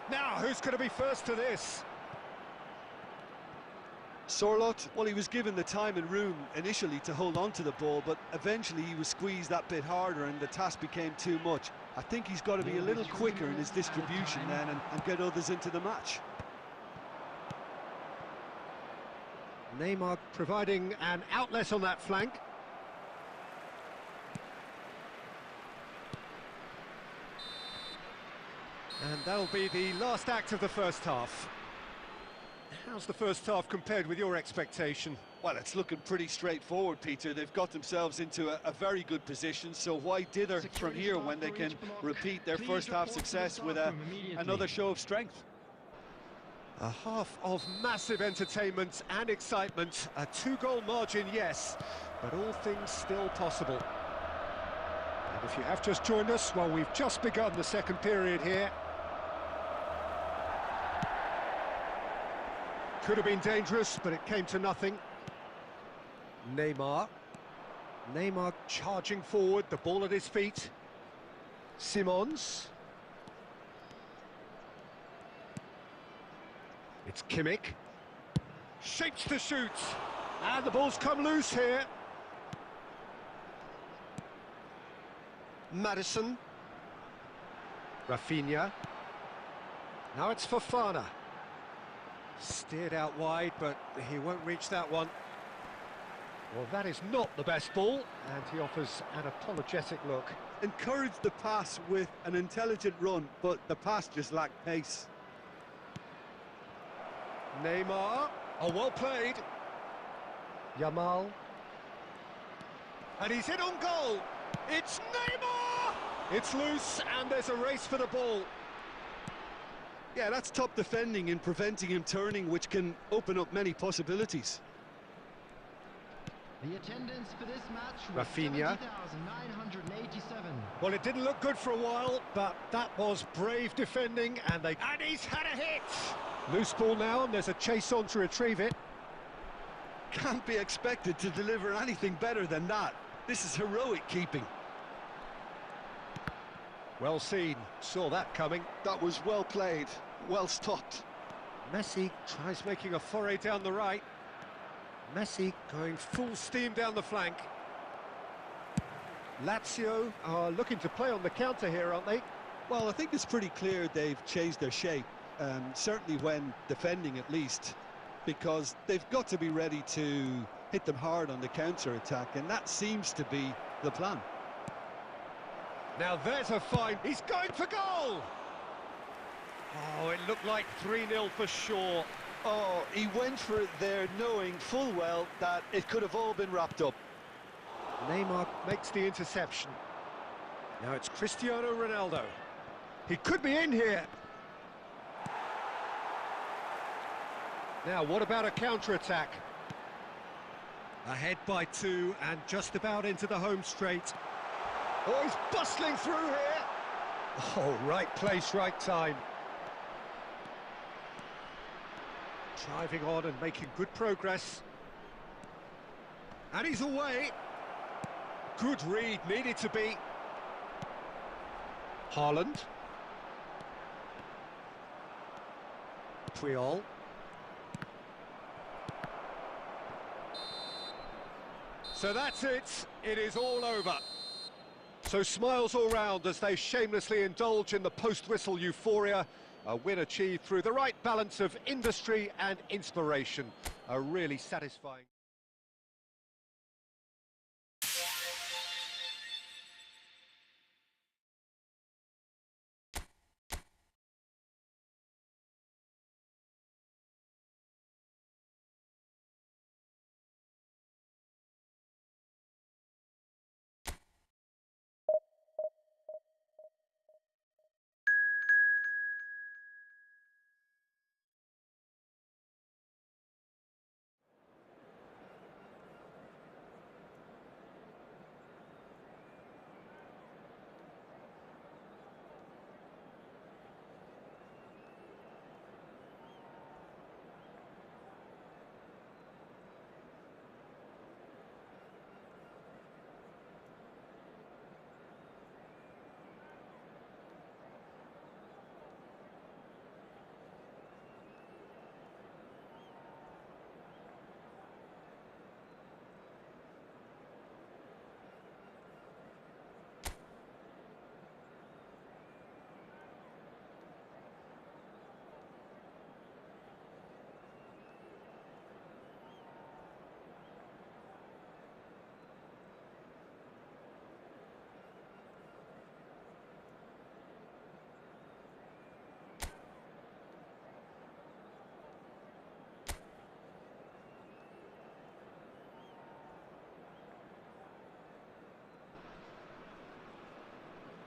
Now, who's going to be first to this? Sorloth, well, he was given the time and room initially to hold on to the ball, but eventually he was squeezed that bit harder and the task became too much. I think he's got to be a little quicker in his distribution then and get others into the match. Neymar providing an outlet on that flank. And that'll be the last act of the first half. How's the first half compared with your expectation? Well, it's looking pretty straightforward, Peter. They've got themselves into a very good position, so why dither from here when they can repeat their first half success with another show of strength? A half of massive entertainment and excitement. A 2-goal margin, yes, but all things still possible. And if you have just joined us, well, we've just begun the second period here. Could have been dangerous, but it came to nothing. Neymar charging forward, the ball at his feet. Simons. It's Kimmich. Shapes to shoot. And the ball's come loose here. Maddison. Rafinha. Now it's Fofana. Steered out wide, but he won't reach that one. Well, that is not the best ball, and he offers an apologetic look. Encouraged the pass with an intelligent run, but the pass just lacked pace. Neymar, oh, well played. Yamal. And he's in on goal. It's Neymar! It's loose, and there's a race for the ball. Yeah, that's top defending and preventing him turning, which can open up many possibilities. The attendance for this match was Rafinha. 70,987. Well, it didn't look good for a while, but that was brave defending, and he's had a hit! Loose ball now, and there's a chase on to retrieve it. Can't be expected to deliver anything better than that. This is heroic keeping. Well seen, saw that coming. That was well played, well stopped. Messi tries making a foray down the right. Messi going full steam down the flank. Lazio are looking to play on the counter here, aren't they? Well, I think it's pretty clear they've changed their shape, certainly when defending at least, because they've got to be ready to hit them hard on the counter-attack, and that seems to be the plan. Now there's a find, he's going for goal! Oh, it looked like 3-0 for sure. Oh, he went for it there knowing full well that it could have all been wrapped up. Neymar makes the interception. Now it's Cristiano Ronaldo. He could be in here. Now, what about a counter-attack? Ahead by 2 and just about into the home straight. Oh, he's bustling through here. Oh, right place, right time. Driving on and making good progress. And he's away. Good read, needed to be. Haaland. Puyol. So that's it. It is all over. So smiles all round as they shamelessly indulge in the post-whistle euphoria. A win achieved through the right balance of industry and inspiration. A really satisfying...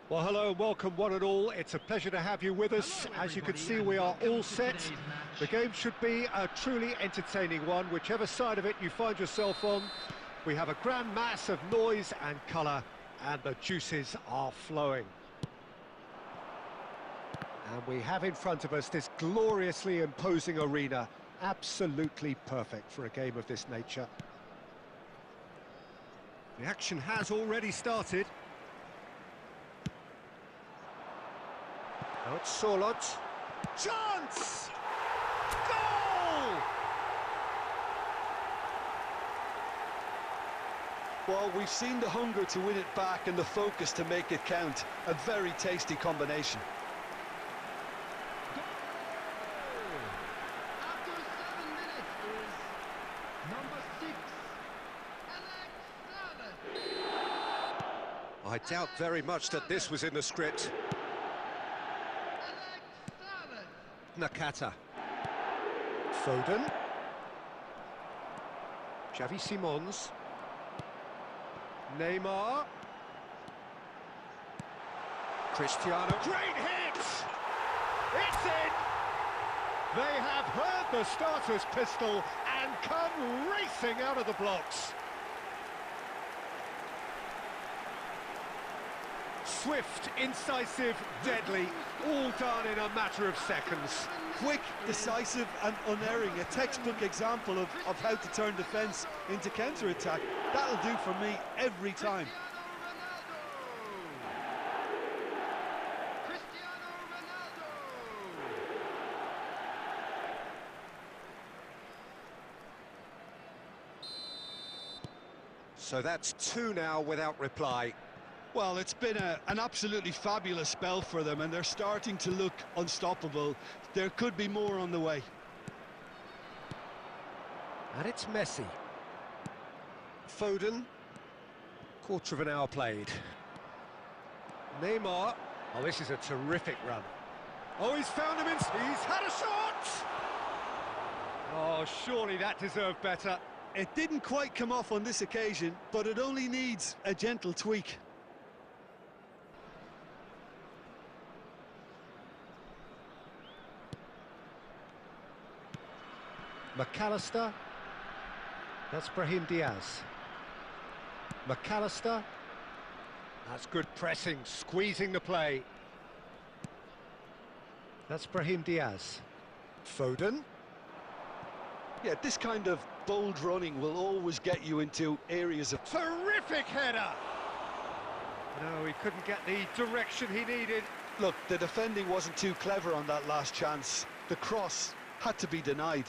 Well, hello and welcome one and all. It's a pleasure to have you with us. Hello, As you can everybody, see, and we are welcome all to set. today's match. The game should be a truly entertaining one, whichever side of it you find yourself on. We have a grand mass of noise and colour, and the juices are flowing. And we have in front of us this gloriously imposing arena, absolutely perfect for a game of this nature. The action has already started. Now it's Solot. Chance! Goal! Well, we've seen the hunger to win it back and the focus to make it count. A very tasty combination. After 7 minutes is number 6, Alex Salas. I doubt very much that this was in the script. Alex Salas. Nakata. Foden. Xavi Simons. Neymar. Cristiano. Great hit! It's in! They have heard the starter's pistol and come racing out of the blocks. Swift, incisive, deadly, all done in a matter of seconds. Quick, decisive and unerring. A textbook example of how to turn defence into counter-attack. That'll do for me every time. Cristiano Ronaldo. So that's two now without reply. Well, it's been an absolutely fabulous spell for them, and they're starting to look unstoppable. There could be more on the way. And it's Messi. Foden. Quarter of an hour played. Neymar. Oh, this is a terrific run. Oh, he's found him in... He's had a shot! Oh, surely that deserved better. It didn't quite come off on this occasion, but it only needs a gentle tweak. McAllister. That's Brahim Diaz. McAllister. That's good pressing, squeezing the play. That's Brahim Diaz. Foden. Yeah, this kind of bold running will always get you into areas of... Terrific header! No, he couldn't get the direction he needed. Look, the defending wasn't too clever on that last chance. The cross had to be denied.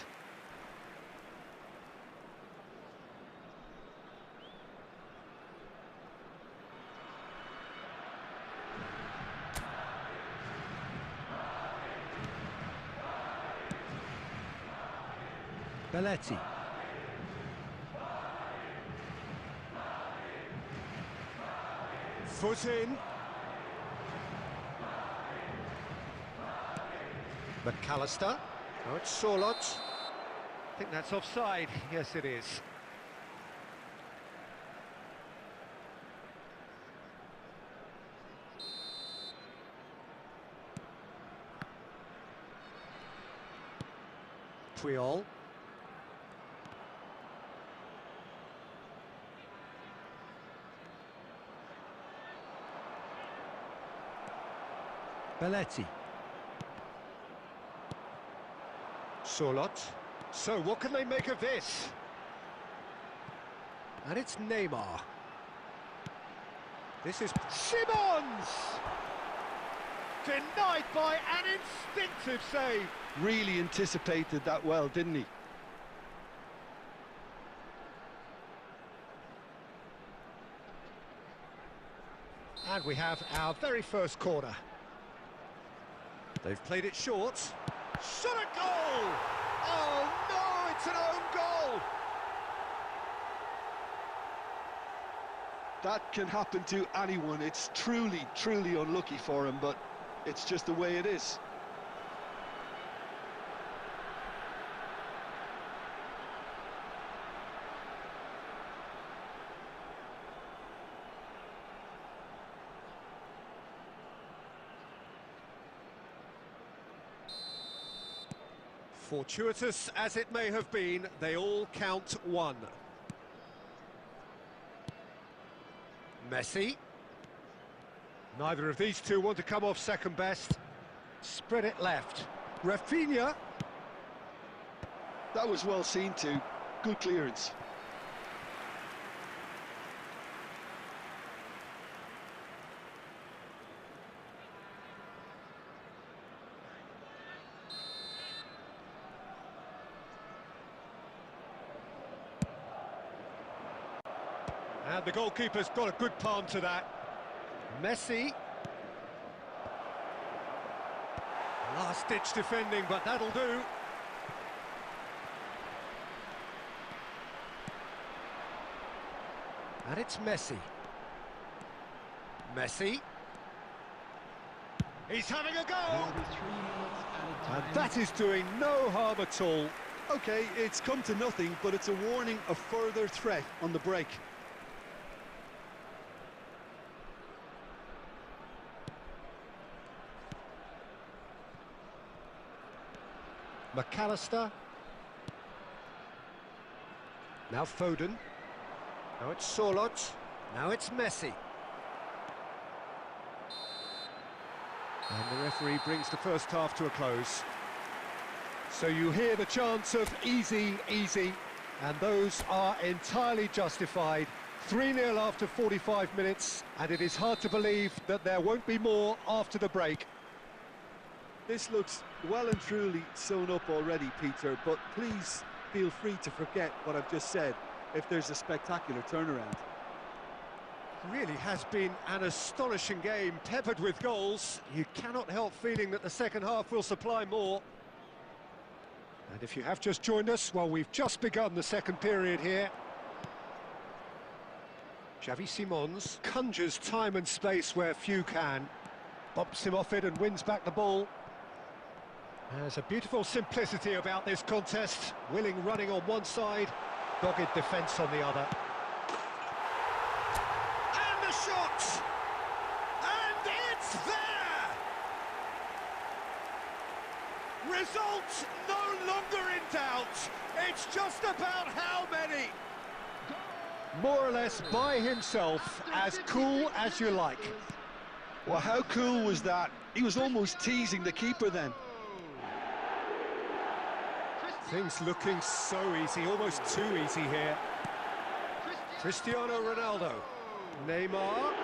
Belletti. Foot in. McAllister. Oh, it's Solot. I think that's offside. Yes, it is. Puyol. Belletti. Solot. So, what can they make of this? And it's Neymar. This is Simons! Denied by an instinctive save. Really anticipated that well, didn't he? And we have our very first corner. They've played it short. Shot a goal! Oh no, it's an own goal! That can happen to anyone. It's truly, truly unlucky for him, but it's just the way it is. Fortuitous as it may have been, they all count one. Messi. Neither of these two want to come off second best. Spread it left. Rafinha. That was well seen too. Good clearance. And the goalkeeper's got a good palm to that. Messi. Last-ditch defending, but that'll do. And it's Messi. Messi. He's having a go! And that is doing no harm at all. Okay, it's come to nothing, but it's a warning of further threat on the break. McAllister. Now Foden. Now it's Sorloth. Now it's Messi. And the referee brings the first half to a close. So you hear the chants of easy, easy, and those are entirely justified. 3-0 after 45 minutes, and it is hard to believe that there won't be more after the break. This looks well and truly sewn up already, Peter, but please feel free to forget what I've just said if there's a spectacular turnaround. Really has been an astonishing game, peppered with goals. You cannot help feeling that the second half will supply more. And if you have just joined us, well, we've just begun the second period here. Xavi Simons conjures time and space where few can. Bumps him off it and wins back the ball. There's a beautiful simplicity about this contest. Willing running on one side, dogged defence on the other. And the shot! And it's there! Result no longer in doubt. It's just about how many. More or less by himself, as cool as you like. Well, how cool was that? He was almost teasing the keeper then. Things looking so easy, almost too easy here. Cristiano Ronaldo. Neymar.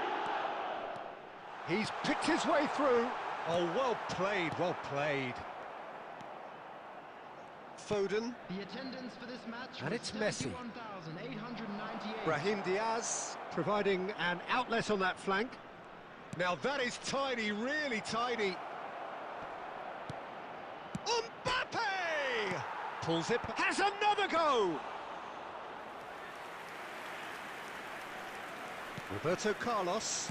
He's picked his way through. Oh, well played, well played. Foden. The attendance for this match And was it's Messi. 71,898. Brahim Diaz providing an outlet on that flank. Now that is tiny, really tiny. Mbappe! Pulls it, has another go! Roberto Carlos.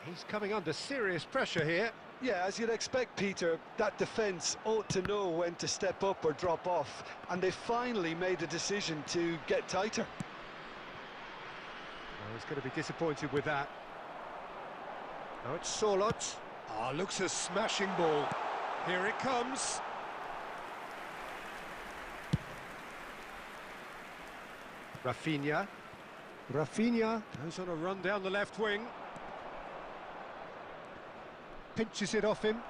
He's coming under serious pressure here. Yeah, as you'd expect, Peter, that defence ought to know when to step up or drop off, and they finally made a decision to get tighter. Well, he's going to be disappointed with that. Now it's Sorloth. Ah, looks a smashing ball. Here it comes. Rafinha. Rafinha goes on a run down the left wing. Pinches it off him.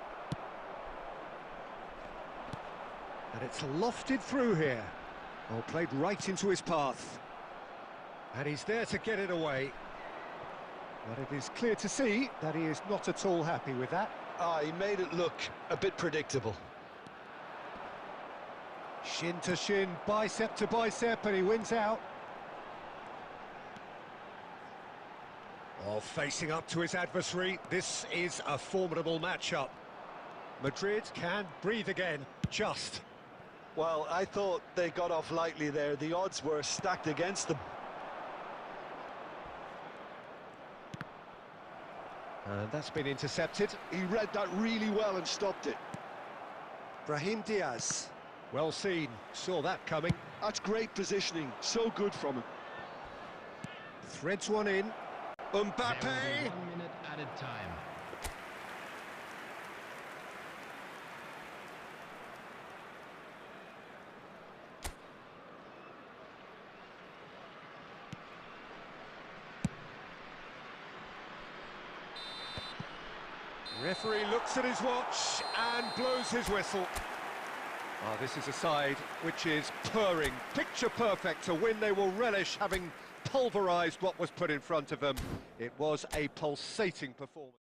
And it's lofted through here. Oh, played right into his path. And he's there to get it away. But it is clear to see that he is not at all happy with that. Ah, he made it look a bit predictable. Shin to shin, bicep to bicep, and he wins out. Oh, facing up to his adversary, this is a formidable matchup. Madrid can breathe again, just. Well, I thought they got off lightly there. The odds were stacked against them. And that's been intercepted. He read that really well and stopped it. Brahim Diaz. Well seen, saw that coming. That's great positioning, so good from him. Threads one in. There will Mbappe! be 1 minute added time. Referee looks at his watch and blows his whistle. Oh, this is a side which is purring, picture perfect, a win they will relish, having pulverised what was put in front of them. It was a pulsating performance.